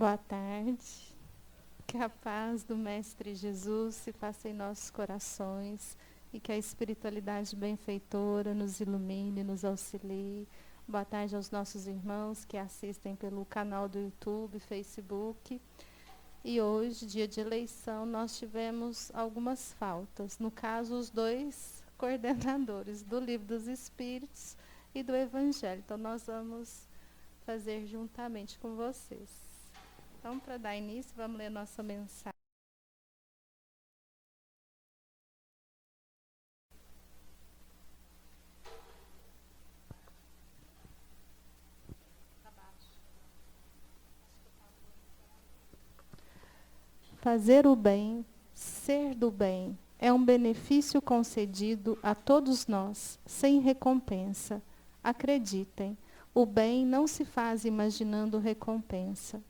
Boa tarde. Que a paz do Mestre Jesus se faça em nossos corações e que a espiritualidade benfeitora nos ilumine, nos auxilie. Boa tarde aos nossos irmãos que assistem pelo canal do YouTube, Facebook. E hoje, dia de eleição, nós tivemos algumas faltas. No caso, os dois coordenadores do Livro dos Espíritos e do Evangelho. Então, nós vamos fazer juntamente com vocês. Então, para dar início, vamos ler nossa mensagem. Fazer o bem, ser do bem, é um benefício concedido a todos nós, sem recompensa. Acreditem, o bem não se faz imaginando recompensa.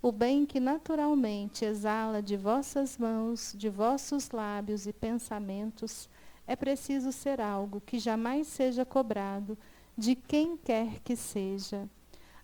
O bem que naturalmente exala de vossas mãos, de vossos lábios e pensamentos, é preciso ser algo que jamais seja cobrado de quem quer que seja.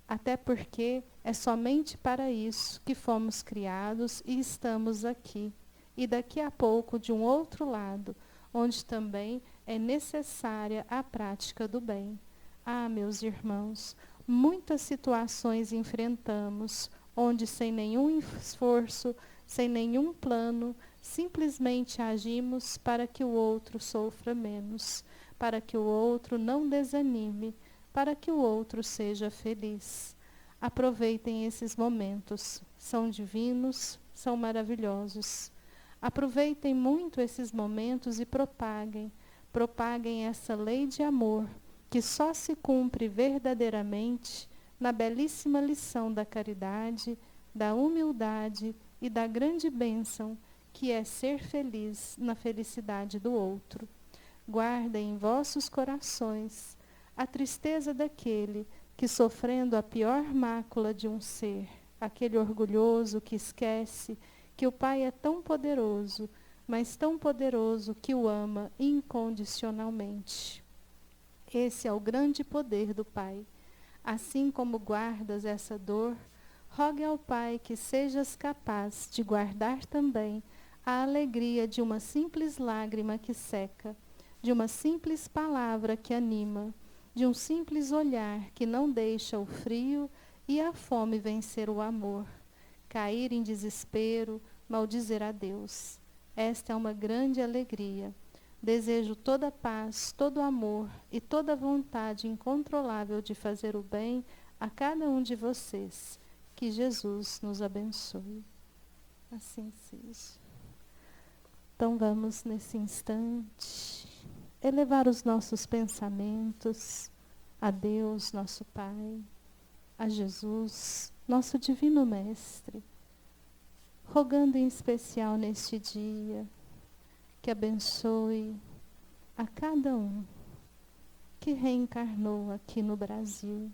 Até porque é somente para isso que fomos criados e estamos aqui. E daqui a pouco, de um outro lado, onde também é necessária a prática do bem. Ah, meus irmãos, muitas situações enfrentamos, onde sem nenhum esforço, sem nenhum plano, simplesmente agimos para que o outro sofra menos, para que o outro não desanime, para que o outro seja feliz. Aproveitem esses momentos. São divinos, são maravilhosos. Aproveitem muito esses momentos e propaguem. Propaguem essa lei de amor, que só se cumpre verdadeiramente na belíssima lição da caridade, da humildade e da grande bênção, que é ser feliz na felicidade do outro. Guardem em vossos corações a tristeza daquele que, sofrendo a pior mácula de um ser, aquele orgulhoso que esquece que o Pai é tão poderoso, mas tão poderoso que o ama incondicionalmente. Esse é o grande poder do Pai. Assim como guardas essa dor, rogue ao Pai que sejas capaz de guardar também a alegria de uma simples lágrima que seca, de uma simples palavra que anima, de um simples olhar que não deixa o frio e a fome vencer o amor, cair em desespero, maldizer a Deus. Esta é uma grande alegria. Desejo toda a paz, todo o amor e toda a vontade incontrolável de fazer o bem a cada um de vocês. Que Jesus nos abençoe. Assim seja. Então vamos, nesse instante, elevar os nossos pensamentos a Deus, nosso Pai, a Jesus, nosso Divino Mestre, rogando em especial neste dia que abençoe a cada um que reencarnou aqui no Brasil,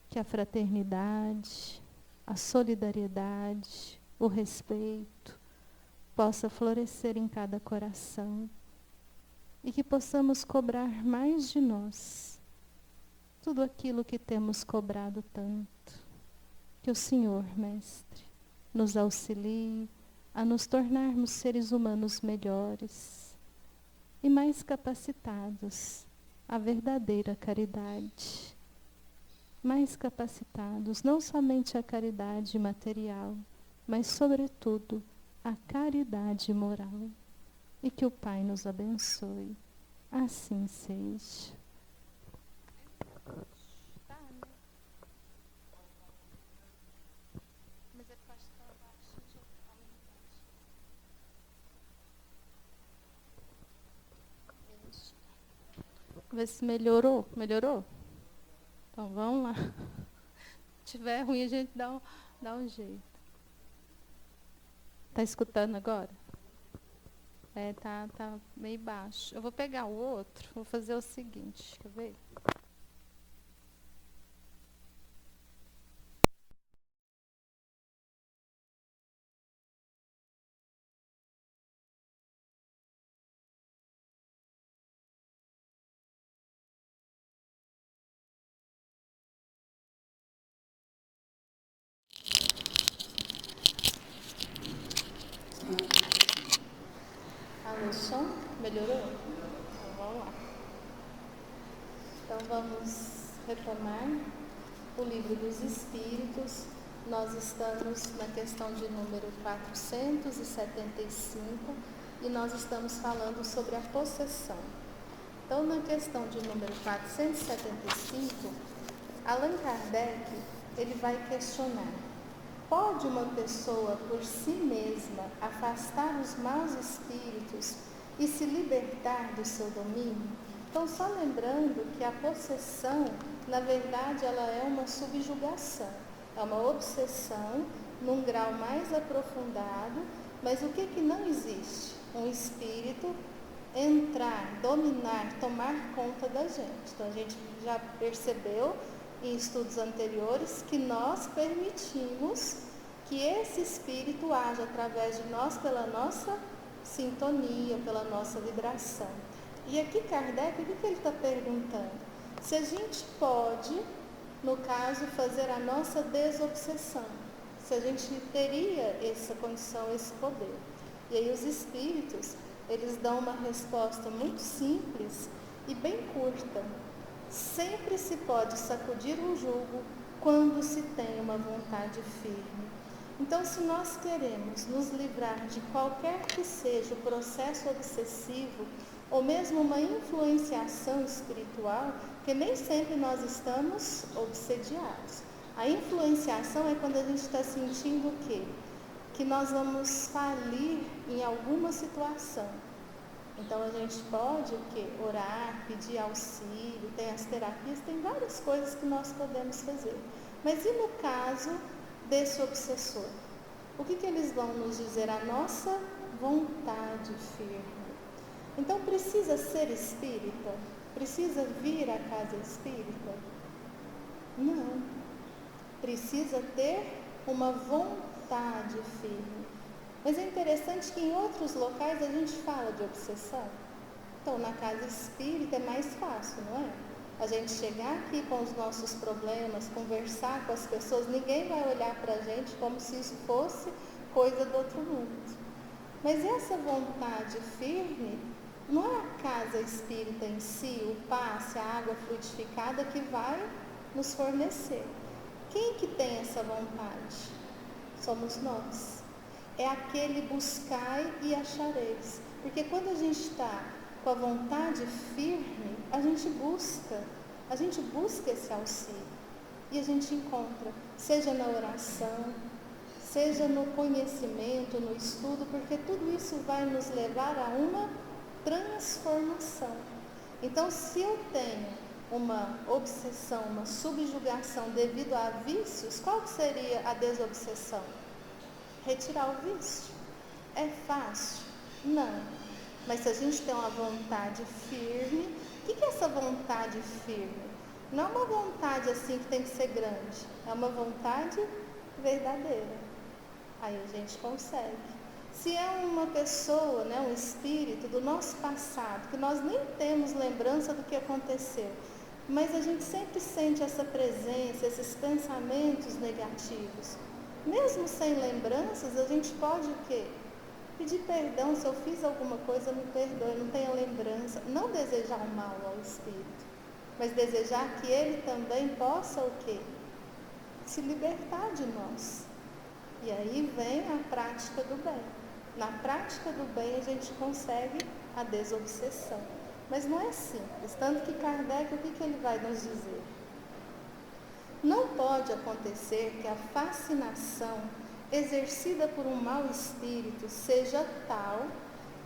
que a fraternidade, a solidariedade, o respeito possa florescer em cada coração e que possamos cobrar mais de nós tudo aquilo que temos cobrado tanto. Que o Senhor, Mestre, nos auxilie a nos tornarmos seres humanos melhores e mais capacitados à verdadeira caridade. Mais capacitados não somente à caridade material, mas, sobretudo, à caridade moral. E que o Pai nos abençoe. Assim seja. Vê se melhorou. Melhorou? Então vamos lá. Se tiver ruim, a gente dá um jeito. Tá escutando agora? Tá meio baixo. Eu vou pegar o outro, vou fazer o seguinte, quer ver? Melhorou? Então vamos lá. Então vamos retomar o Livro dos Espíritos. Nós estamos na questão de número 475 e nós estamos falando sobre a possessão. Então, na questão de número 475, Allan Kardec, ele vai questionar: pode uma pessoa por si mesma afastar os maus espíritos e se libertar do seu domínio? Então, só lembrando que a possessão, na verdade, ela é uma subjugação, é uma obsessão num grau mais aprofundado, mas o que não existe? Um espírito entrar, dominar, tomar conta da gente. Então, a gente já percebeu em estudos anteriores que nós permitimos que esse espírito haja através de nós pela nossa sintonia, pela nossa vibração. E aqui Kardec, o que ele está perguntando? Se a gente pode, no caso, fazer a nossa desobsessão, se a gente teria essa condição, esse poder. E aí os espíritos, eles dão uma resposta muito simples e bem curta. Sempre se pode sacudir um jugo quando se tem uma vontade firme. Então, se nós queremos nos livrar de qualquer que seja o processo obsessivo, ou mesmo uma influenciação espiritual, que nem sempre nós estamos obsediados. A influenciação é quando a gente está sentindo o quê? Que nós vamos falir em alguma situação. Então, a gente pode o quê? Orar, pedir auxílio, tem as terapias, tem várias coisas que nós podemos fazer. Mas e no caso desse obsessor? O que eles vão nos dizer? A nossa vontade firme. Então, precisa ser espírita? Precisa vir à casa espírita? Não. Precisa ter uma vontade firme. Mas é interessante que em outros locais a gente fala de obsessão. Então, na casa espírita é mais fácil, não é? A gente chegar aqui com os nossos problemas, conversar com as pessoas, ninguém vai olhar para a gente como se isso fosse coisa do outro mundo. Mas essa vontade firme não é a casa espírita em si, o passe, a água fluidificada que vai nos fornecer. Quem que tem essa vontade? Somos nós. É aquele buscai e achareis. Porque quando a gente está com a vontade firme, a gente busca esse auxílio. E a gente encontra, seja na oração, seja no conhecimento, no estudo, porque tudo isso vai nos levar a uma transformação. Então, se eu tenho uma obsessão, uma subjugação devido a vícios, qual seria a desobsessão? Retirar o vício. É fácil? Não. Mas se a gente tem uma vontade firme, o que é essa vontade firme? Não é uma vontade assim que tem que ser grande, é uma vontade verdadeira. Aí a gente consegue. Se é uma pessoa, um espírito do nosso passado, que nós nem temos lembrança do que aconteceu, mas a gente sempre sente essa presença, esses pensamentos negativos. Mesmo sem lembranças, a gente pode o quê? Pedir perdão, se eu fiz alguma coisa, me perdoe, não tenha lembrança. Não desejar o mal ao espírito, mas desejar que ele também possa o quê? Se libertar de nós. E aí vem a prática do bem. Na prática do bem a gente consegue a desobsessão. Mas não é simples. Tanto que Kardec, o que ele vai nos dizer? Não pode acontecer que a fascinação exercida por um mau espírito seja tal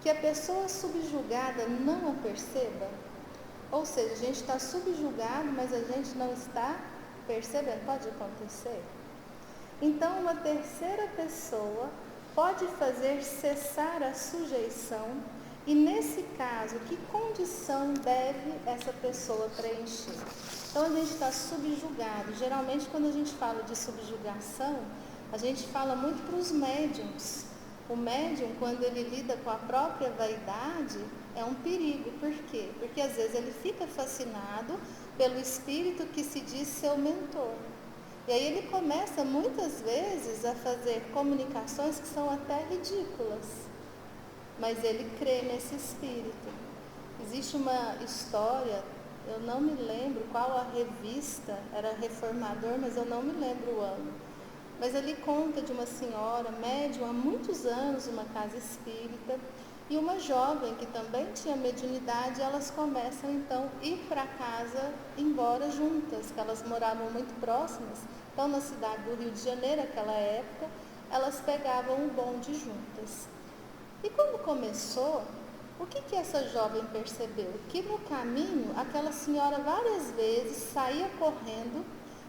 que a pessoa subjugada não a perceba. Ou seja, a gente está subjugado, mas a gente não está percebendo. Pode acontecer? Então, uma terceira pessoa pode fazer cessar a sujeição e, nesse caso, que condição deve essa pessoa preencher? Então, a gente está subjugado. Geralmente, quando a gente fala de subjugação, a gente fala muito para os médiums. O médium, quando ele lida com a própria vaidade, é um perigo. Por quê? Porque, às vezes, ele fica fascinado pelo espírito que se diz seu mentor. E aí ele começa, muitas vezes, a fazer comunicações que são até ridículas. mas ele crê nesse espírito. Existe uma história, eu não me lembro qual a revista, era Reformador, mas eu não me lembro o ano. Mas ele conta de uma senhora médium há muitos anos, uma casa espírita, e uma jovem que também tinha mediunidade. Elas começam então a ir para casa embora juntas, que elas moravam muito próximas. Então, na cidade do Rio de Janeiro, naquela época, elas pegavam um bonde juntas. E quando começou, o que essa jovem percebeu? Que no caminho, aquela senhora várias vezes saía correndo,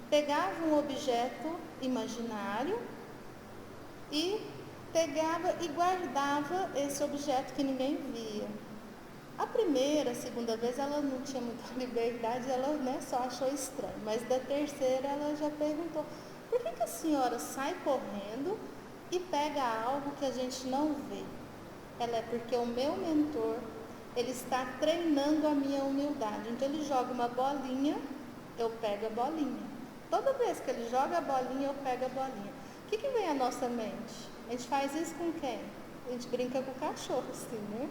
pegava um objeto imaginário e pegava e guardava esse objeto que ninguém via. A primeira, a segunda vez ela não tinha muita liberdade, ela só achou estranho. Mas da terceira ela já perguntou, por que a senhora sai correndo e pega algo que a gente não vê? Ela é porque o meu mentor, ele está treinando a minha humildade. Então ele joga uma bolinha, eu pego a bolinha. Toda vez que ele joga a bolinha, eu pego a bolinha. O que vem à nossa mente? A gente faz isso com quem? A gente brinca com o cachorro, assim, né?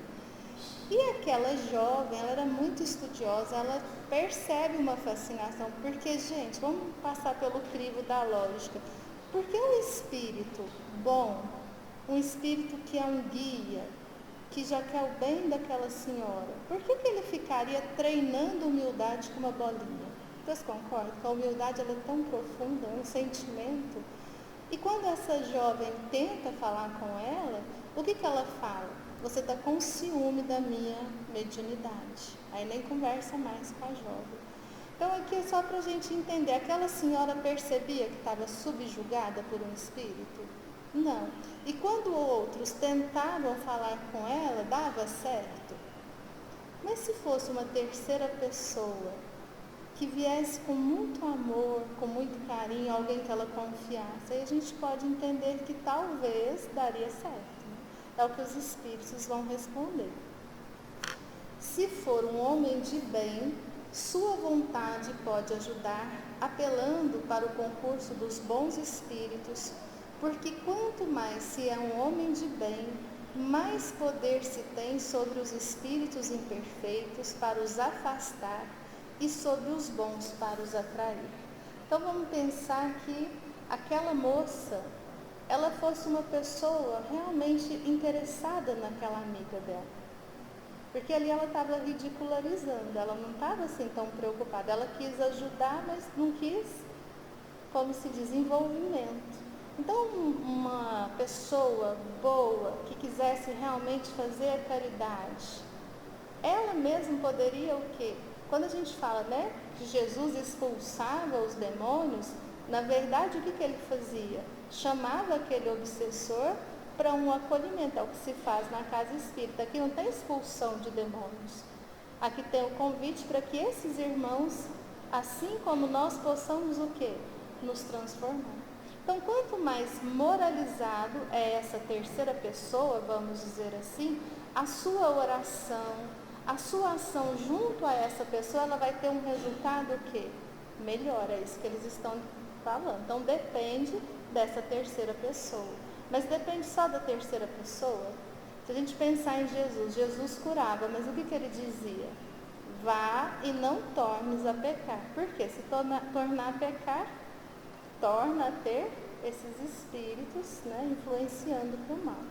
E aquela jovem, ela era muito estudiosa, ela percebe uma fascinação. Porque, gente, vamos passar pelo crivo da lógica. Porque um espírito bom, um espírito que é um guia, que já quer o bem daquela senhora, por que ele ficaria treinando humildade com uma bolinha? Vocês concordam que a humildade ela é tão profunda, é um sentimento? E quando essa jovem tenta falar com ela, o que ela fala? Você está com ciúme da minha mediunidade. Aí nem conversa mais com a jovem. Então aqui é só para a gente entender, aquela senhora percebia que estava subjugada por um espírito? Não. E quando outros tentavam falar com ela, dava certo? Mas se fosse uma terceira pessoa, que viesse com muito amor, com muito carinho, alguém que ela confiasse, aí a gente pode entender que talvez daria certo. Né? É o que os espíritos vão responder. Se for um homem de bem, sua vontade pode ajudar, apelando para o concurso dos bons espíritos, porque quanto mais se é um homem de bem, mais poder se tem sobre os espíritos imperfeitos para os afastar e sobre os bons para os atrair. Então vamos pensar que aquela moça, ela fosse uma pessoa realmente interessada naquela amiga dela. Porque ali ela estava ridicularizando, ela não estava assim tão preocupada. Ela quis ajudar, mas não quis, como se diz, envolvimento. Então uma pessoa boa, que quisesse realmente fazer a caridade, ela mesma poderia o quê? Quando a gente fala, né, que Jesus expulsava os demônios, na verdade o que ele fazia? Chamava aquele obsessor para um acolhimento, é o que se faz na casa espírita. Aqui não tem expulsão de demônios. Aqui tem o convite para que esses irmãos, assim como nós, possamos o quê? Nos transformar. Então, quanto mais moralizado é essa terceira pessoa, vamos dizer assim, a sua oração, a sua ação junto a essa pessoa, ela vai ter um resultado o quê? Melhor, é isso que eles estão falando. Então, depende dessa terceira pessoa. Mas depende só da terceira pessoa? Se a gente pensar em Jesus, Jesus curava, mas o que ele dizia? Vá e não tornes a pecar. Por quê? Se tornar a pecar, torna a ter esses espíritos, né, influenciando para o mal.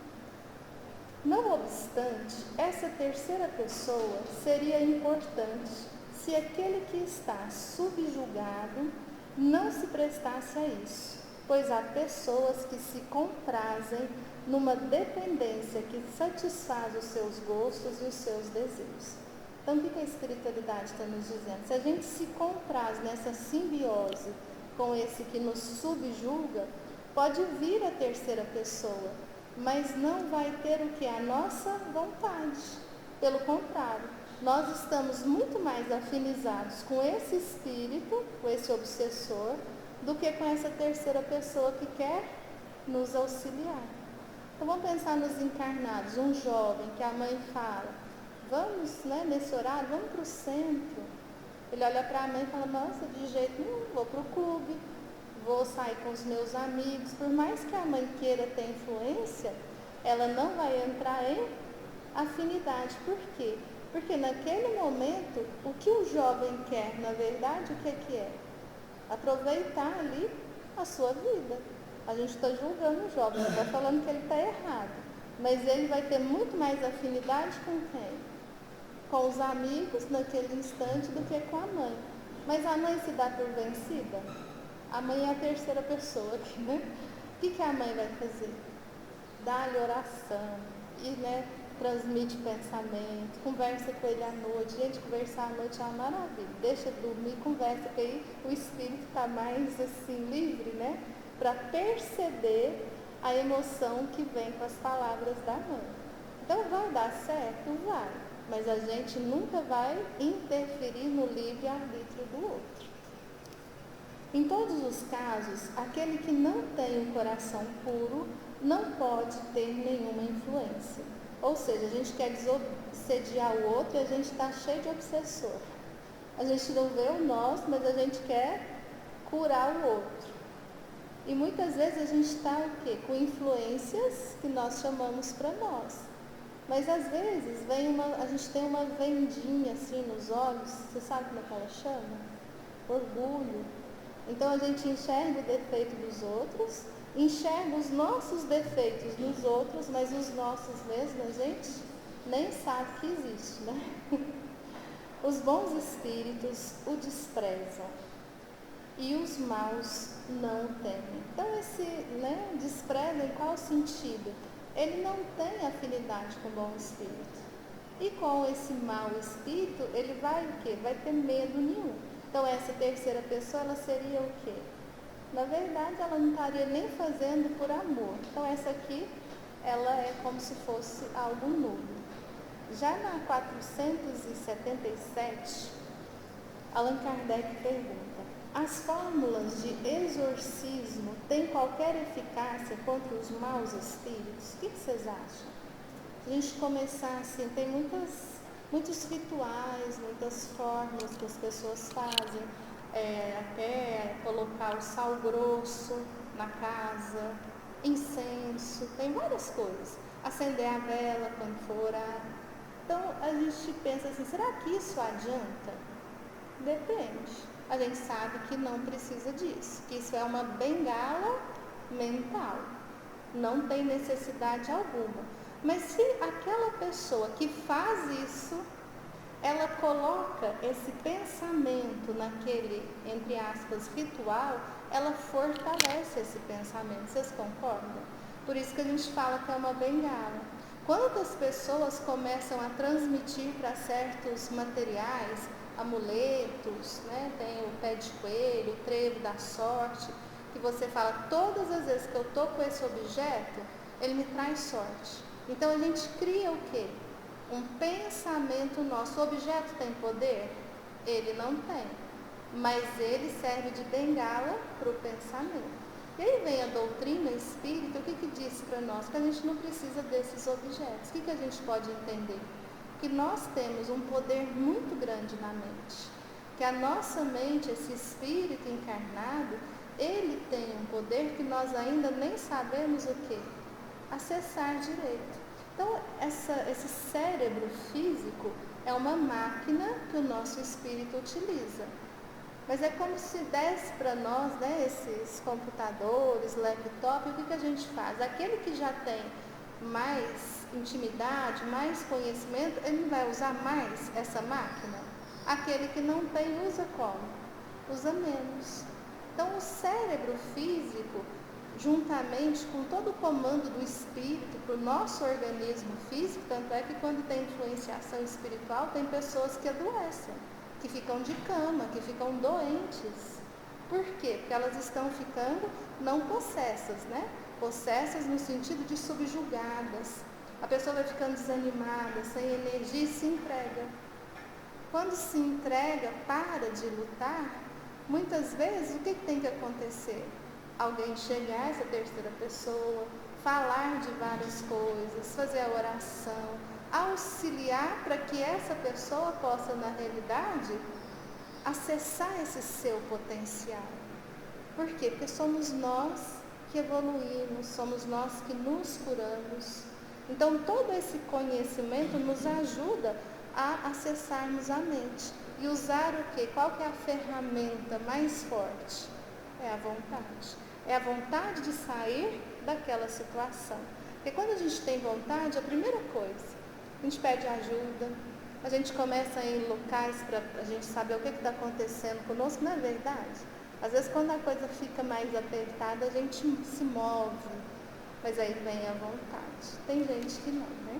Não obstante, essa terceira pessoa seria importante se aquele que está subjugado não se prestasse a isso, pois há pessoas que se comprazem numa dependência que satisfaz os seus gostos e os seus desejos. Então, o que a espiritualidade está nos dizendo? Se a gente se compraz nessa simbiose com esse que nos subjuga, pode vir a terceira pessoa, mas não vai ter o que? A nossa vontade. Pelo contrário, nós estamos muito mais afinizados com esse espírito, com esse obsessor, do que com essa terceira pessoa que quer nos auxiliar. Então vamos pensar nos encarnados, um jovem que a mãe fala, vamos, né, nesse horário, vamos para o centro. Ele olha para a mãe e fala, nossa, de jeito nenhum, vou para o clube, vou sair com os meus amigos. Por mais que a mãe queira ter influência, ela não vai entrar em afinidade. Por quê? Porque naquele momento, o que o jovem quer, na verdade, o que é? Aproveitar ali a sua vida. A gente está julgando o jovem, não está falando que ele está errado. Mas ele vai ter muito mais afinidade com quem? Com os amigos naquele instante do que com a mãe. Mas a mãe se dá por vencida? A mãe é a terceira pessoa aqui, né? O que a mãe vai fazer? Dá-lhe oração e, transmite pensamento, conversa com ele à noite. Gente, conversar à noite é uma maravilha. Deixa dormir, conversa, porque aí o espírito está mais assim, livre, para perceber a emoção que vem com as palavras da mãe. Então, vai dar certo? Vai. Mas a gente nunca vai interferir no livre-arbítrio do outro. Em todos os casos, aquele que não tem um coração puro não pode ter nenhuma influência. Ou seja, a gente quer desobsediar o outro e a gente está cheio de obsessor. A gente não vê o nosso, mas a gente quer curar o outro. E muitas vezes a gente está o quê? Com influências que nós chamamos para nós. Mas às vezes a gente tem uma vendinha assim nos olhos, você sabe como é que ela chama? Orgulho. Então a gente enxerga o defeito dos outros, enxerga os nossos defeitos nos outros, mas os nossos mesmo a gente nem sabe que existe, Os bons espíritos o desprezam e os maus não temem. Então esse despreza em qual sentido? Ele não tem afinidade com o bom espírito. E com esse mau espírito, ele vai o quê? Vai ter medo nenhum. Então essa terceira pessoa, ela seria o quê? Na verdade, ela não estaria nem fazendo por amor. Então essa aqui, ela é como se fosse algo nulo. Já na 477, Allan Kardec pergunta: as fórmulas de exorcismo têm qualquer eficácia contra os maus espíritos? O que vocês acham? Se a gente começar assim, tem muitos rituais, muitas fórmulas que as pessoas fazem, até colocar o sal grosso na casa, incenso, tem várias coisas. Acender a vela quando for orar. Então a gente pensa assim, será que isso adianta? Depende. A gente sabe que não precisa disso, que isso é uma bengala mental. Não tem necessidade alguma. Mas se aquela pessoa que faz isso, ela coloca esse pensamento naquele, entre aspas, ritual, ela fortalece esse pensamento. Vocês concordam? Por isso que a gente fala que é uma bengala. Quantas pessoas começam a transmitir para certos materiais, amuletos, tem o pé de coelho, o trevo da sorte, que você fala, todas as vezes que eu estou com esse objeto, ele me traz sorte. Então a gente cria o quê? Um pensamento nosso. O objeto tem poder? Ele não tem. Mas ele serve de bengala para o pensamento. E aí vem a doutrina espírita, o que diz para nós? Que a gente não precisa desses objetos. O que a gente pode entender? Que nós temos um poder muito grande na mente. Que a nossa mente, esse espírito encarnado, ele tem um poder que nós ainda nem sabemos o quê? Acessar direito. Então, esse cérebro físico é uma máquina que o nosso espírito utiliza. Mas é como se desse para nós, esses computadores, laptop, o que a gente faz? Aquele que já tem mais intimidade, mais conhecimento, ele não vai usar mais essa máquina? Aquele que não tem, usa como? Usa menos. Então, o cérebro físico, juntamente com todo o comando do espírito para o nosso organismo físico, tanto é que quando tem influenciação espiritual, tem pessoas que adoecem, que ficam de cama, que ficam doentes. Por quê? Porque elas estão ficando não possessas, Possessas no sentido de subjugadas. A pessoa vai ficando desanimada, sem energia e se entrega. Quando se entrega, para de lutar, muitas vezes o que tem que acontecer? Alguém chegar, essa terceira pessoa, falar de várias coisas, fazer a oração, auxiliar para que essa pessoa possa, na realidade, acessar esse seu potencial. Por quê? Porque somos nós que evoluímos, somos nós que nos curamos. Então, todo esse conhecimento nos ajuda a acessarmos a mente. E usar o quê? Qual que é a ferramenta mais forte? É a vontade. É a vontade de sair daquela situação. Porque quando a gente tem vontade, a primeira coisa, a gente pede ajuda, a gente começa a ir em locais para a gente saber o que está acontecendo conosco, não é verdade? Às vezes, quando a coisa fica mais apertada, a gente se move, mas aí vem a vontade. Tem gente que não, né?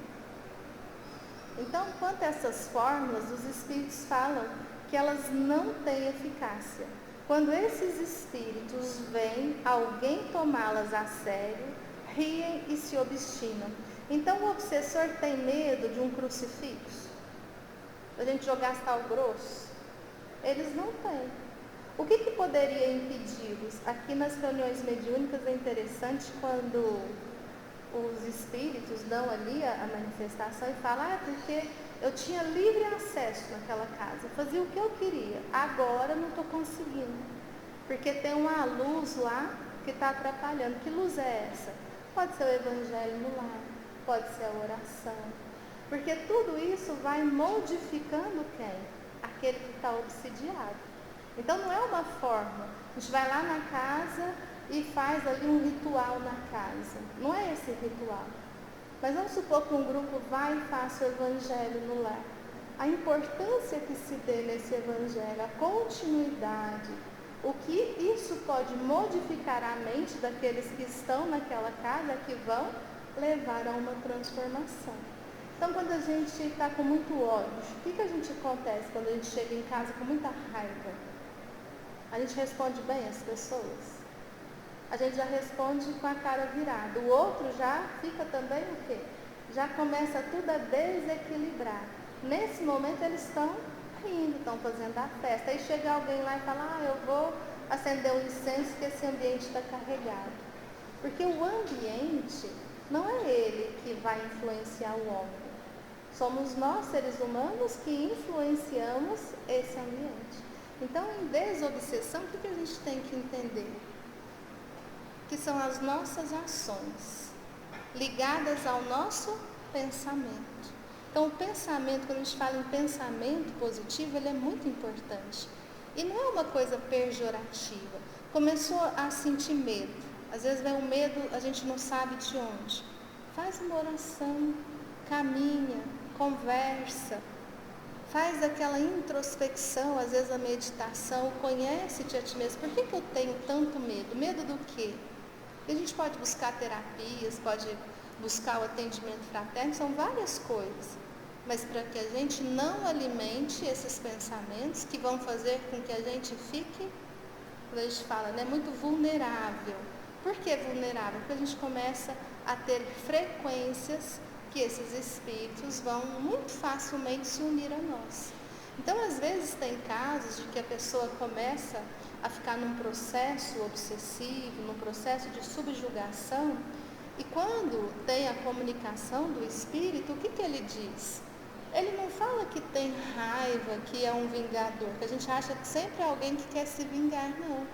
Então, quanto a essas fórmulas, os espíritos falam que elas não têm eficácia. Quando esses espíritos veem alguém tomá-las a sério, riem e se obstinam. Então, o obsessor tem medo de um crucifixo? A gente jogar sal grosso? Eles não têm. O que poderia impedi-los? Aqui nas reuniões mediúnicas é interessante quando os espíritos dão ali a manifestação e falam, porque eu tinha livre acesso naquela casa, fazia o que eu queria, agora não estou conseguindo, porque tem uma luz lá que está atrapalhando. Que luz é essa? Pode ser o evangelho no lar, pode ser a oração, porque tudo isso vai modificando quem? Aquele que está obsidiado. Então não é uma forma, a gente vai lá na casa e faz ali um ritual na casa. Não é esse ritual. Mas vamos supor que um grupo vai e faça o evangelho no lar. A importância que se dê nesse evangelho, a continuidade, o que isso pode modificar a mente daqueles que estão naquela casa, que vão levar a uma transformação. Então, quando a gente está com muito ódio, o que a gente acontece quando a gente chega em casa com muita raiva? A gente responde bem às pessoas? A gente já responde com a cara virada. O outro já fica também o quê? Já começa tudo a desequilibrar. Nesse momento eles estão rindo, estão fazendo a festa. Aí chega alguém lá e fala, eu vou acender um incenso que esse ambiente está carregado. Porque o ambiente não é ele que vai influenciar o homem. Somos nós, seres humanos, que influenciamos esse ambiente. Então, em desobsessão, o que a gente tem que entender? Que são as nossas ações, ligadas ao nosso pensamento. Então, o pensamento, quando a gente fala em pensamento positivo, ele é muito importante. E não é uma coisa pejorativa. Começou a sentir medo. Às vezes vem um medo, a gente não sabe de onde. Faz uma oração, caminha, conversa, faz aquela introspecção, às vezes a meditação, conhece-te a ti mesmo. Por que eu tenho tanto medo? Medo do quê? A gente pode buscar terapias, pode buscar o atendimento fraterno, são várias coisas. Mas para que a gente não alimente esses pensamentos que vão fazer com que a gente fique, quando a gente fala, muito vulnerável. Por que vulnerável? Porque a gente começa a ter frequências que esses espíritos vão muito facilmente se unir a nós. Então, às vezes, tem casos de que a pessoa começa a ficar num processo obsessivo, num processo de subjugação, e quando tem a comunicação do espírito, o que ele diz? Ele não fala que tem raiva, que é um vingador, que a gente acha que sempre é alguém que quer se vingar, não.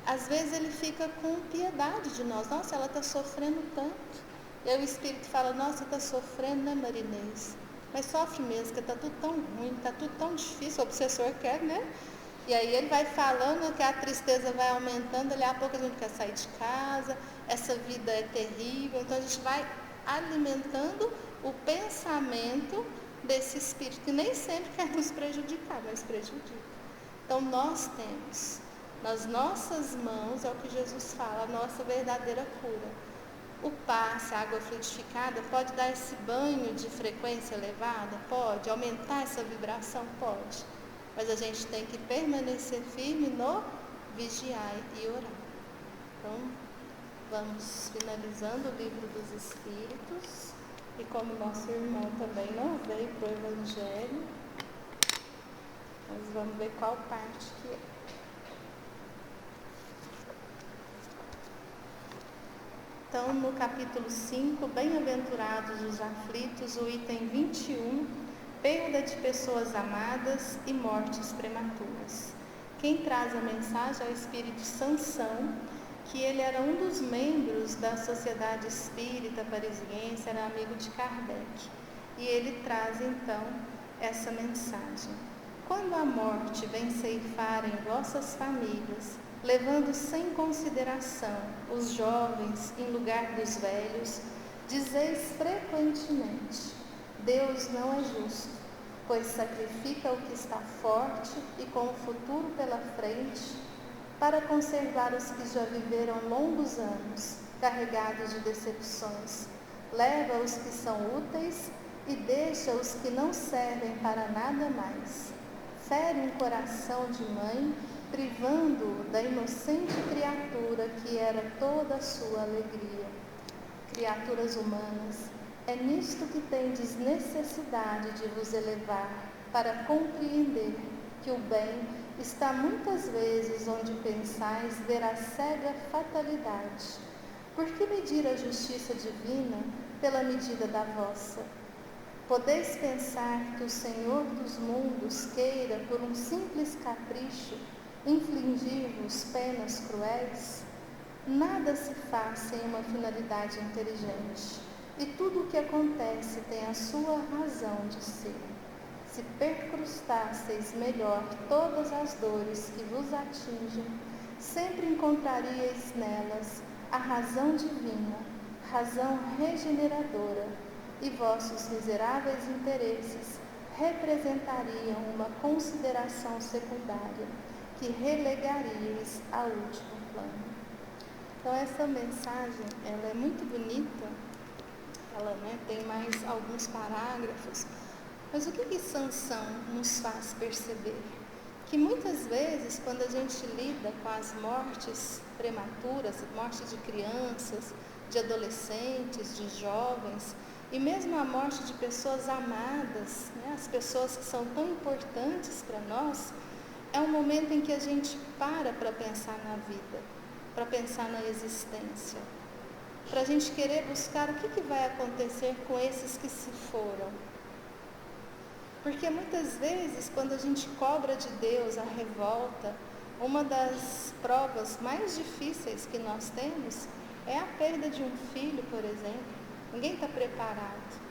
Às vezes ele fica com piedade de nós. Nossa, ela está sofrendo tanto. E aí o espírito fala, nossa, está sofrendo, né, Marinês? Mas sofre mesmo, porque está tudo tão ruim, está tudo tão difícil, o obsessor quer, né? E aí ele vai falando que a tristeza vai aumentando, ali a pouco a gente quer sair de casa, essa vida é terrível. Então a gente vai alimentando o pensamento desse espírito, que nem sempre quer nos prejudicar, mas prejudica. Então nós temos nas nossas mãos, é o que Jesus fala, a nossa verdadeira cura. O passe, a água frutificada, pode dar esse banho de frequência elevada? Pode. Aumentar essa vibração? Pode. Mas a gente tem que permanecer firme no vigiar e orar. Então, vamos finalizando o livro dos Espíritos. E como nosso irmão também não veio para o Evangelho, nós vamos ver qual parte que é. Então, no capítulo 5, Bem-aventurados os aflitos, o item 21, perda de pessoas amadas e mortes prematuras. Quem traz a mensagem é o Espírito Sansão, que ele era um dos membros da Sociedade Espírita Parisiense, era amigo de Kardec. E ele traz então essa mensagem. Quando a morte vem ceifar em vossas famílias, levando sem consideração os jovens em lugar dos velhos, dizeis frequentemente: Deus não é justo, pois sacrifica o que está forte e com o futuro pela frente, para conservar os que já viveram longos anos, carregados de decepções. Leva os que são úteis e deixa os que não servem para nada mais. Fere um coração de mãe, privando-o da inocente criatura que era toda a sua alegria. Criaturas humanas, é nisto que tendes necessidade de vos elevar, para compreender que o bem está muitas vezes onde pensais ver a cega fatalidade. Por que medir a justiça divina pela medida da vossa? Podeis pensar que o Senhor dos mundos queira, por um simples capricho, infligir-vos penas cruéis? Nada se faz sem uma finalidade inteligente, e tudo o que acontece tem a sua razão de ser. Se percrustasseis melhor todas as dores que vos atingem, sempre encontraríeis nelas a razão divina, razão regeneradora, e vossos miseráveis interesses representariam uma consideração secundária que relegaríeis ao último plano. Então essa mensagem, ela é muito bonita, ela tem mais alguns parágrafos, mas o que Sansão nos faz perceber? Que muitas vezes, quando a gente lida com as mortes prematuras, morte de crianças, de adolescentes, de jovens, e mesmo a morte de pessoas amadas, as pessoas que são tão importantes para nós, é um momento em que a gente para pensar na vida, para pensar na existência, para a gente querer buscar o que vai acontecer com esses que se foram. Porque muitas vezes, quando a gente cobra de Deus a revolta, uma das provas mais difíceis que nós temos é a perda de um filho, por exemplo. Ninguém está preparado.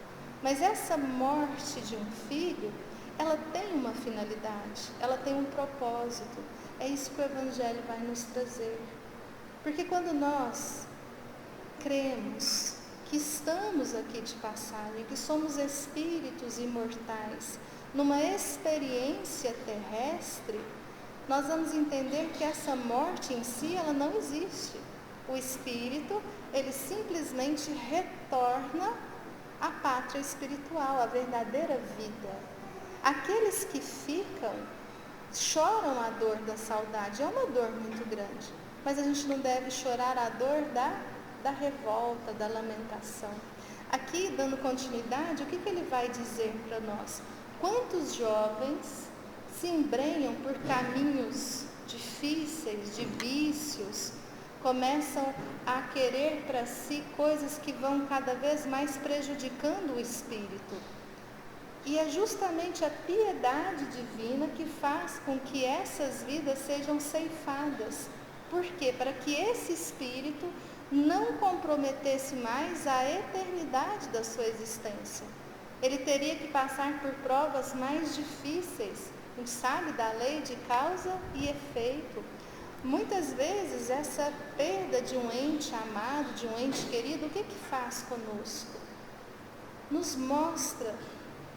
Mas essa morte de um filho, ela tem uma finalidade, ela tem um propósito. É isso que o Evangelho vai nos trazer. Porque quando nós cremos que estamos aqui de passagem, que somos espíritos imortais, numa experiência terrestre, nós vamos entender que essa morte em si, ela não existe. O espírito, ele simplesmente retorna à pátria espiritual, à verdadeira vida. Aqueles que ficam, choram a dor da saudade, é uma dor muito grande, mas a gente não deve chorar a dor da revolta, da lamentação. Aqui, dando continuidade, o que ele vai dizer para nós? Quantos jovens se embrenham por caminhos difíceis, de vícios, começam a querer para si coisas que vão cada vez mais prejudicando o espírito. E é justamente a piedade divina que faz com que essas vidas sejam ceifadas. Por quê? Para que esse espírito não comprometesse mais a eternidade da sua existência. Ele teria que passar por provas mais difíceis. A gente sabe da lei de causa e efeito. Muitas vezes essa perda de um ente amado, de um ente querido, o que faz conosco? Nos mostra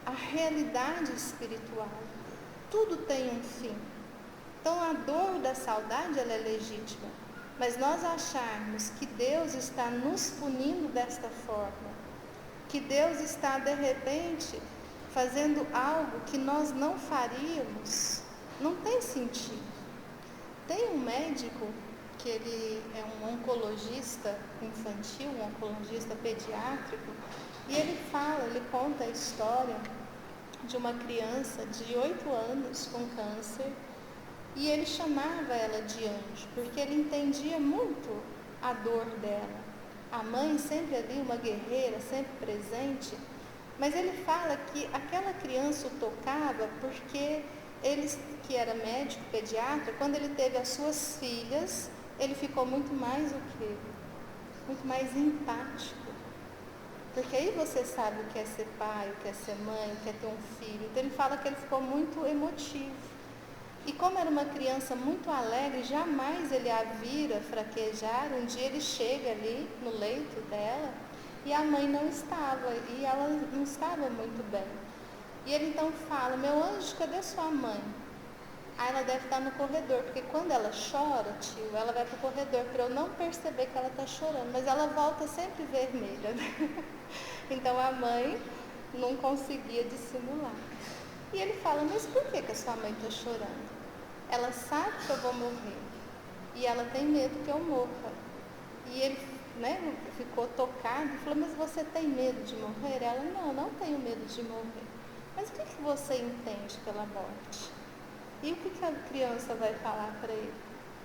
a realidade espiritual. Tudo tem um fim. Então a dor da saudade, ela é legítima. Mas nós acharmos que Deus está nos punindo desta forma, que Deus está de repente fazendo algo que nós não faríamos, não tem sentido. Tem um médico que ele é um oncologista infantil, um oncologista pediátrico, e ele conta a história de uma criança de 8 anos com câncer, e ele chamava ela de anjo, porque ele entendia muito a dor dela. A mãe sempre ali, uma guerreira, sempre presente, mas ele fala que aquela criança o tocava porque ele, que era médico pediatra, quando ele teve as suas filhas, ele ficou muito mais o quê? Muito mais empático. Porque aí você sabe o que é ser pai, o que é ser mãe, o que é ter um filho. Então ele fala que ele ficou muito emotivo. E como era uma criança muito alegre, jamais ele a vira fraquejar. Um dia ele chega ali no leito dela e a mãe não estava, e ela não estava muito bem. E ele então fala, meu anjo, cadê sua mãe? Aí ela deve estar no corredor, porque quando ela chora, tio, ela vai para o corredor para eu não perceber que ela está chorando, mas ela volta sempre vermelha, né? Então a mãe não conseguia dissimular. E ele fala, mas por que a sua mãe está chorando? Ela sabe que eu vou morrer e ela tem medo que eu morra. E ele, né, ficou tocado e falou, mas você tem medo de morrer? Ela, não tenho medo de morrer. Mas o que você entende pela morte? E o que a criança vai falar para ele?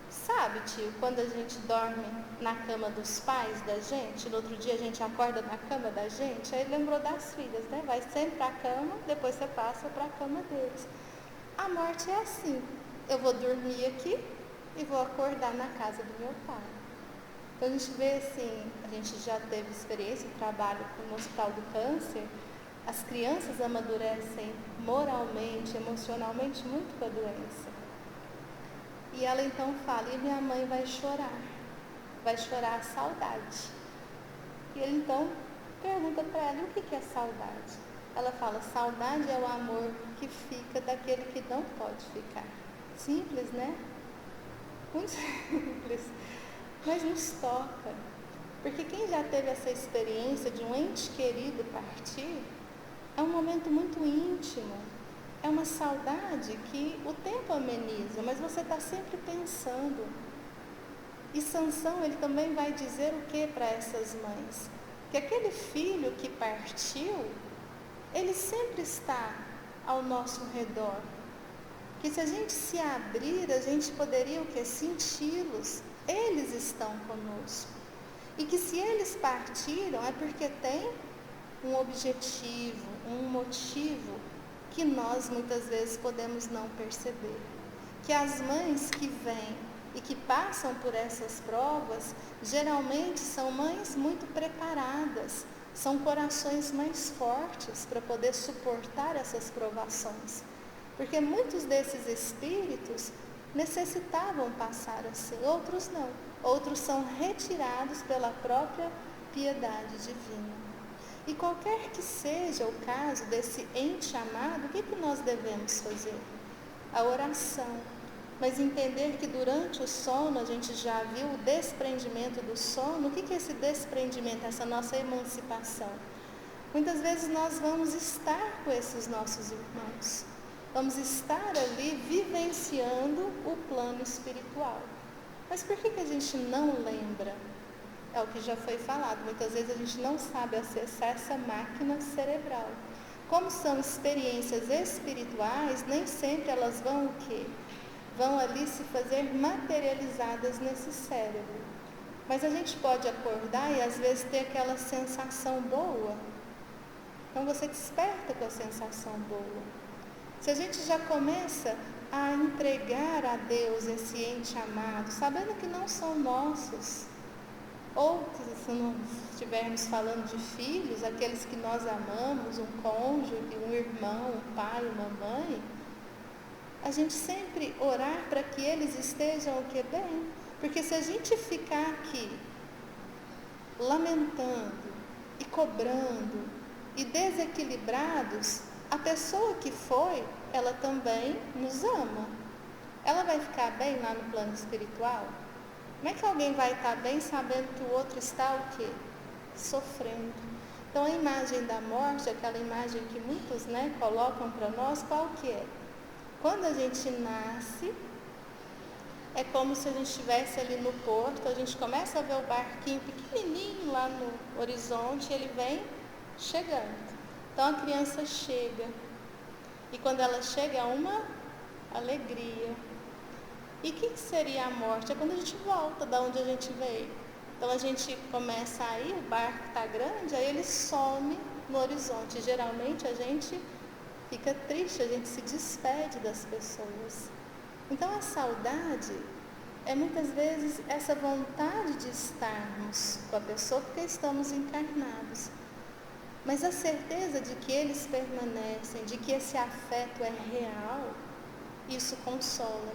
Sabe, tio, quando a gente dorme na cama dos pais da gente, no outro dia a gente acorda na cama da gente, aí ele lembrou das filhas, né? Vai sempre para a cama, depois você passa para a cama deles. A morte é assim, eu vou dormir aqui e vou acordar na casa do meu pai. Então a gente vê assim, a gente já teve experiência de trabalho no Hospital do Câncer, as crianças amadurecem moralmente, emocionalmente muito com a doença. E ela então fala, e minha mãe vai chorar a saudade. E ele então pergunta para ela, o que é saudade? Ela fala, saudade é o amor que fica daquele que não pode ficar. Simples, né? Muito simples, mas nos toca. Porque quem já teve essa experiência de um ente querido partir, é um momento muito íntimo, é uma saudade que o tempo ameniza, mas você está sempre pensando. E Sansão, ele também vai dizer o que para essas mães? Que aquele filho que partiu, ele sempre está ao nosso redor. Que se a gente se abrir, a gente poderia o que? Senti-los. Eles estão conosco. E que se eles partiram, é porque tem um objetivo, um motivo que nós muitas vezes podemos não perceber. Que as mães que vêm e que passam por essas provas, geralmente são mães muito preparadas, são corações mais fortes para poder suportar essas provações. Porque muitos desses espíritos necessitavam passar assim, outros não. Outros são retirados pela própria piedade divina. E qualquer que seja o caso desse ente amado, o que nós devemos fazer? A oração. Mas entender que durante o sono, a gente já viu o desprendimento do sono. O que é esse desprendimento, essa nossa emancipação? Muitas vezes nós vamos estar com esses nossos irmãos. Vamos estar ali vivenciando o plano espiritual. Mas por que a gente não lembra? É o que já foi falado, muitas vezes a gente não sabe acessar essa máquina cerebral. Como são experiências espirituais, nem sempre elas vão o quê? Vão ali se fazer materializadas nesse cérebro. Mas a gente pode acordar e às vezes ter aquela sensação boa. Então você desperta com a sensação boa. Se a gente já começa a entregar a Deus esse ente amado, sabendo que não são nossos, ou se não estivermos falando de filhos, aqueles que nós amamos, um cônjuge, um irmão, um pai, uma mãe, a gente sempre orar para que eles estejam o que bem. Porque se a gente ficar aqui lamentando e cobrando e desequilibrados, a pessoa que foi, ela também nos ama. Ela vai ficar bem lá no plano espiritual? Como é que alguém vai estar bem sabendo que o outro está o quê? Sofrendo. Então a imagem da morte, aquela imagem que muitos colocam para nós, qual que é? Quando a gente nasce, é como se a gente estivesse ali no porto, a gente começa a ver o barquinho pequenininho lá no horizonte, ele vem chegando. Então a criança chega, e quando ela chega é uma alegria. E o que seria a morte? É quando a gente volta da onde a gente veio. Então a gente começa a ir, o barco está grande, aí ele some no horizonte. Geralmente a gente fica triste, a gente se despede das pessoas. Então a saudade é muitas vezes essa vontade de estarmos com a pessoa porque estamos encarnados. Mas a certeza de que eles permanecem, de que esse afeto é real, isso consola.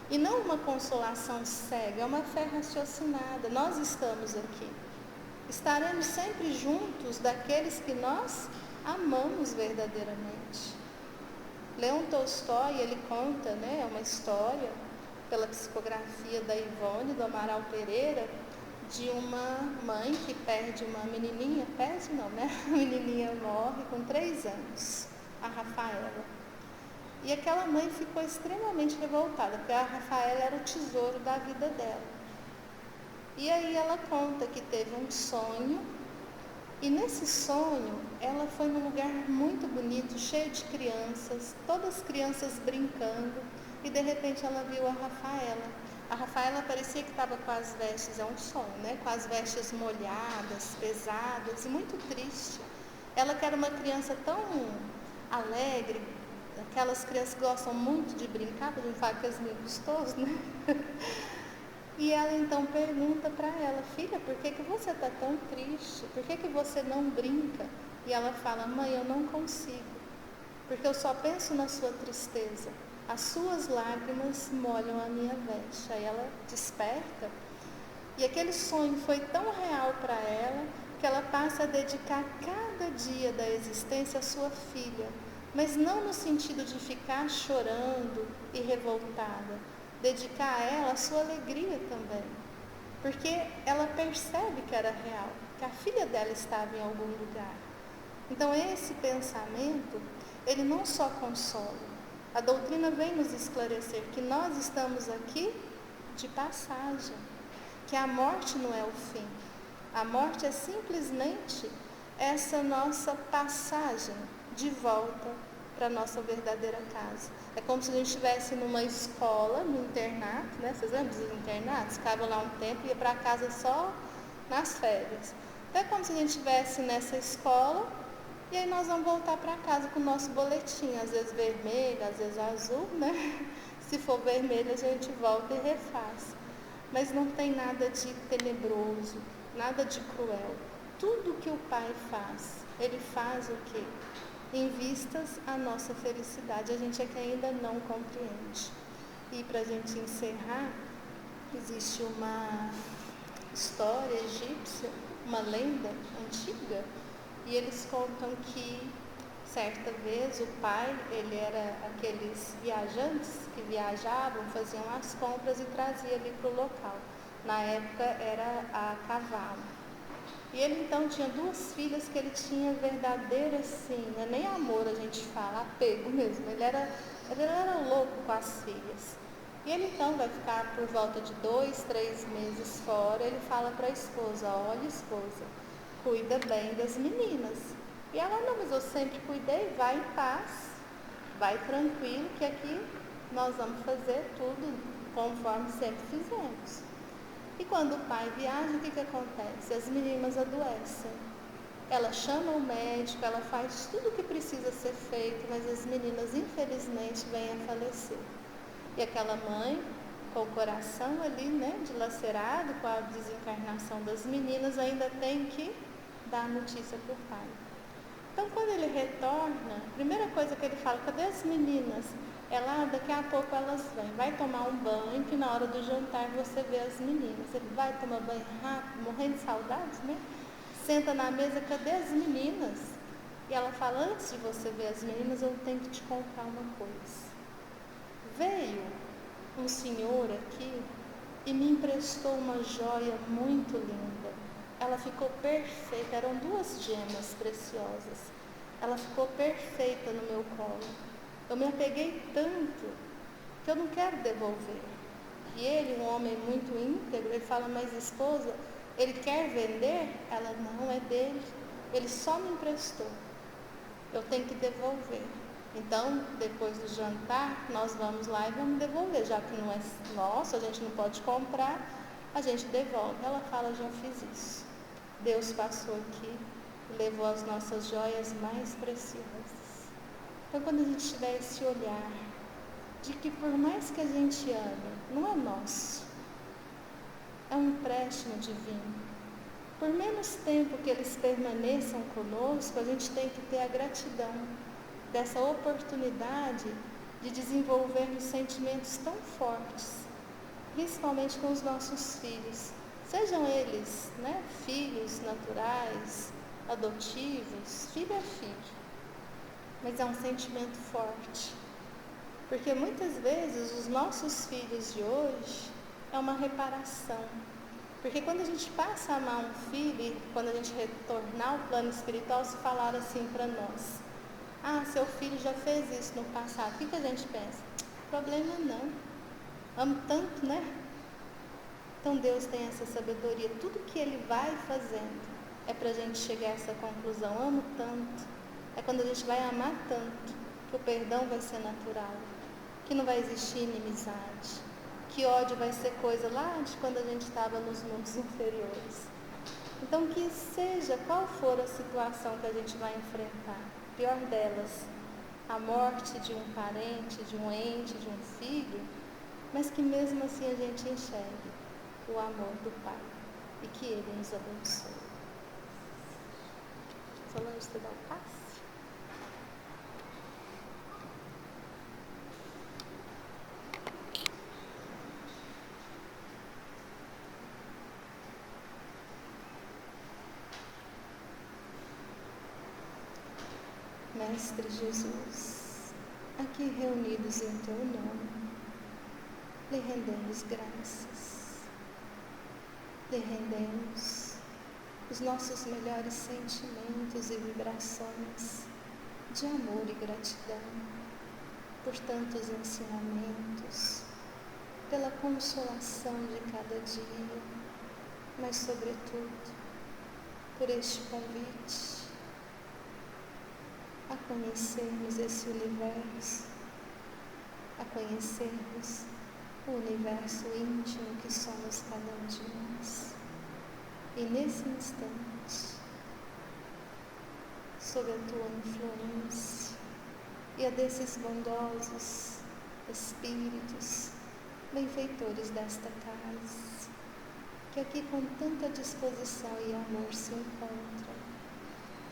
E não uma consolação cega, é uma fé raciocinada. Nós estamos aqui. Estaremos sempre juntos daqueles que nós amamos verdadeiramente. Leon Tolstói, ele conta, uma história, pela psicografia da Ivone, do Amaral Pereira, de uma mãe que perde uma menininha, a menininha morre com 3 anos, a Rafaela. E aquela mãe ficou extremamente revoltada, porque a Rafaela era o tesouro da vida dela. E aí ela conta que teve um sonho, e nesse sonho ela foi num lugar muito bonito, cheio de crianças, todas as crianças brincando, e de repente ela viu a Rafaela. A Rafaela parecia que estava com as vestes, é um sonho, com as vestes molhadas, pesadas e muito triste. Ela que era uma criança tão alegre, aquelas crianças que gostam muito de brincar, para não falar que é meio gostoso, E ela então pergunta para ela: filha, por que você está tão triste? Por que você não brinca? E ela fala: mãe, eu não consigo, porque eu só penso na sua tristeza. As suas lágrimas molham a minha veste. Aí ela desperta, e aquele sonho foi tão real para ela, que ela passa a dedicar cada dia da existência à sua filha, mas não no sentido de ficar chorando e revoltada, dedicar a ela a sua alegria também, porque ela percebe que era real, que a filha dela estava em algum lugar. Então esse pensamento, ele não só consola, a doutrina vem nos esclarecer que nós estamos aqui de passagem, que a morte não é o fim, a morte é simplesmente essa nossa passagem de volta para a nossa verdadeira casa. É como se a gente estivesse numa escola, no internato, Vocês lembram dos internatos? Ficava lá um tempo e ia para casa só nas férias. Então é como se a gente estivesse nessa escola e aí nós vamos voltar para casa com o nosso boletim, às vezes vermelho, às vezes azul, Se for vermelho a gente volta e refaz. Mas não tem nada de tenebroso, nada de cruel. Tudo que o Pai faz, Ele faz o quê? Em vistas à nossa felicidade. A gente é que ainda não compreende. E para a gente encerrar, existe uma história egípcia, uma lenda antiga, e eles contam que certa vez o pai, ele era aqueles viajantes que viajavam, faziam as compras e traziam ali para o local. Na época era a cavalo. E ele então tinha 2 filhas que ele tinha verdadeiro, assim, não é nem amor a gente fala, apego mesmo. Ele era louco com as filhas. E ele então vai ficar por volta de 2, 3 meses fora. Ele fala para a esposa: olha, esposa, cuida bem das meninas. E ela: não, mas eu sempre cuidei, vai em paz, vai tranquilo, que aqui nós vamos fazer tudo conforme sempre fizemos. E quando o pai viaja, o que acontece? As meninas adoecem. Ela chama o médico, ela faz tudo o que precisa ser feito, mas as meninas, infelizmente, vêm a falecer. E aquela mãe, com o coração ali, dilacerado com a desencarnação das meninas, ainda tem que dar a notícia para o pai. Então, quando ele retorna, a primeira coisa que ele fala: cadê as meninas? Ela: daqui a pouco elas vêm, vai tomar um banho, que na hora do jantar você vê as meninas. Ele vai tomar banho rápido, morrendo de saudades, Senta na mesa: cadê as meninas? E ela fala: antes de você ver as meninas, eu tenho que te contar uma coisa. Veio um senhor aqui e me emprestou uma joia muito linda. Ela ficou perfeita, eram 2 gemas preciosas. Ela ficou perfeita no meu colo. Eu me apeguei tanto que eu não quero devolver. E ele, um homem muito íntegro, ele fala: mas esposa, ele quer vender? Ela: não, é dele. Ele só me emprestou. Eu tenho que devolver. Então, depois do jantar, nós vamos lá e vamos devolver. Já que não é nosso, a gente não pode comprar, a gente devolve. Ela fala: já fiz isso. Deus passou aqui e levou as nossas joias mais preciosas. Então, quando a gente tiver esse olhar de que por mais que a gente ame, não é nosso, é um empréstimo divino. Por menos tempo que eles permaneçam conosco, a gente tem que ter a gratidão dessa oportunidade de desenvolvermos sentimentos tão fortes, principalmente com os nossos filhos. Sejam eles, filhos naturais, adotivos, filho é filho, mas é um sentimento forte. Porque muitas vezes os nossos filhos de hoje é uma reparação. Porque quando a gente passa a amar um filho, e quando a gente retornar ao plano espiritual, se falar assim para nós: ah, seu filho já fez isso no passado. O que a gente pensa? Problema não. Amo tanto, né? Então Deus tem essa sabedoria. Tudo que Ele vai fazendo é para a gente chegar a essa conclusão. Amo tanto. É quando a gente vai amar tanto que o perdão vai ser natural, que não vai existir inimizade, que ódio vai ser coisa lá de quando a gente estava nos mundos inferiores. Então, que seja qual for a situação que a gente vai enfrentar, pior delas, a morte de um parente, de um ente, de um filho, mas que mesmo assim a gente enxergue o amor do Pai e que Ele nos abençoe. Solange, você dá o passe? Mestre Jesus, aqui reunidos em Teu nome, lhe rendemos graças, lhe rendemos os nossos melhores sentimentos e vibrações de amor e gratidão por tantos ensinamentos, pela consolação de cada dia, mas sobretudo por este convite a conhecermos esse universo, a conhecermos o universo íntimo que somos cada um de nós. E nesse instante, sob a Tua influência e a desses bondosos espíritos, benfeitores desta casa, que aqui com tanta disposição e amor se encontram,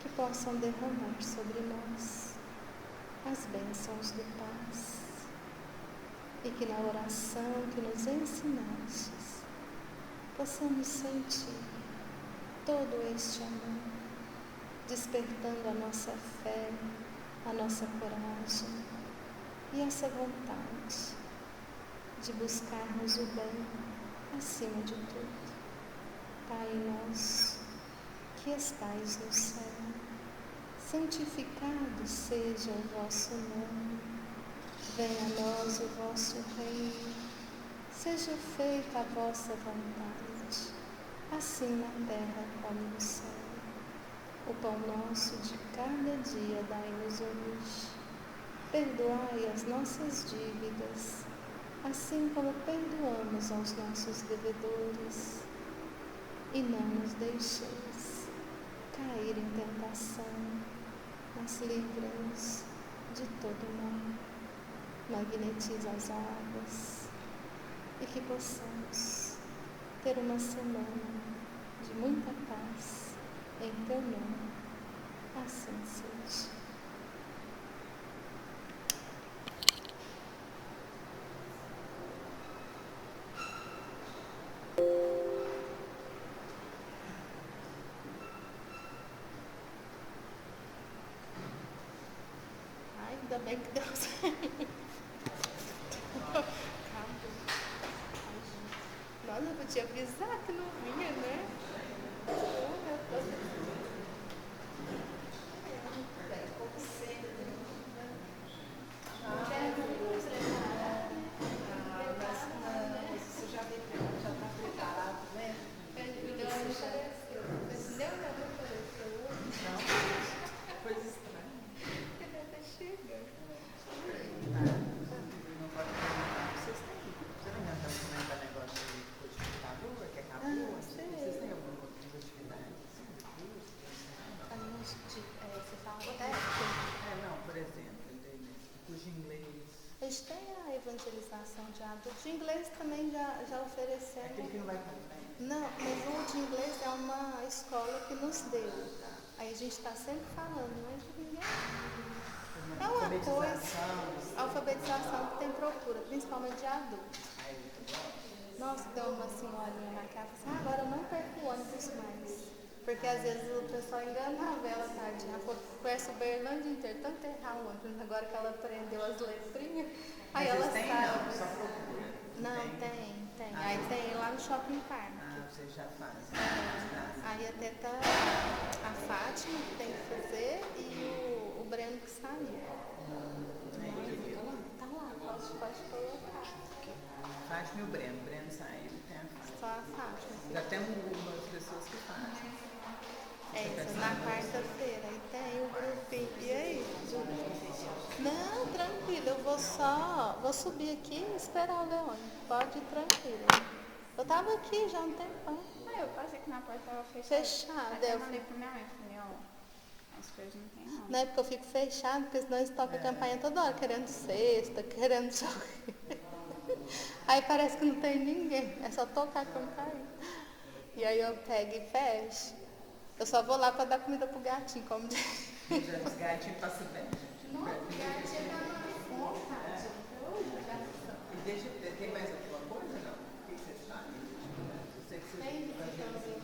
que possam derramar sobre nós as bênçãos do paz, e que na oração que nos ensinastes, possamos sentir todo este amor, despertando a nossa fé, a nossa coragem e essa vontade de buscarmos o bem acima de tudo. Pai nosso, que estais no céu, santificado seja o vosso nome. Venha a nós o vosso reino. Seja feita a vossa vontade, assim na terra como no céu. O pão nosso de cada dia dai-nos hoje. Perdoai as nossas dívidas, assim como perdoamos aos nossos devedores. E não nos deixeis cair em tentação, mas livra-nos de todo mal. Magnetiza as águas e que possamos ter uma semana de muita paz em Teu nome. Assim seja. Ai, ainda bem que deu certo. Nossa, eu podia avisar que não vinha, né? Você já está preparado, né? Não, coisa estranha. Não pode perguntar. Vocês têm? Você não inventou comentar negócio de codificador que acabou? Vocês gente tem a evangelização de adultos. De inglês também já oferecemos. Aquele que não vai comprar. Não, mas o de inglês é uma escola que nos deu. Aí a gente está sempre falando, mas de ninguém. É uma coisa. Alfabetização que tem procura, principalmente de adultos. Nossa, deu uma senhorinha na casa assim, agora eu não perco o ônibus mais. Porque às vezes o pessoal enganava ela, tadinha. Ela conhece o Berlândia inteiro, tanto errar o ônibus, agora que ela aprendeu as letrinhas, aí ela sabe. Não, só procura. Não, tem. Aí tem lá no Shopping Park. Ah, você já faz. Aí até tá a Fátima que tem que fazer e o Breno que saiu. Tá lá, pode colocar. Fátima e o Breno. O Breno saiu, tem a Fátima. Só a Fátima. Já tem umas pessoas que fazem. Isso, na quarta-feira. Aí tem o grupinho. E aí? Não, tranquilo, eu vou subir aqui e esperar o Leone. Pode ir tranquilo. Eu tava aqui já há um tempão. Eu passei que na porta tava fechada. Fechada. Até eu falei pra minha mãe, falei, ó, as coisas não tem não. Não é porque eu fico fechada, porque senão eles tocam a campainha toda hora, querendo cesta, querendo sorrir. Aí parece que não tem ninguém, é só tocar a campainha. E aí eu pego e fecho. Eu só vou lá pra dar comida pro gatinho, como diz. Os gatinhos passam bem. Não, o gatinho tá na fome, E deixa eu ver, tem mais alguma coisa? Não? O que vocês fazem? Eu sei que vocês Tem visitando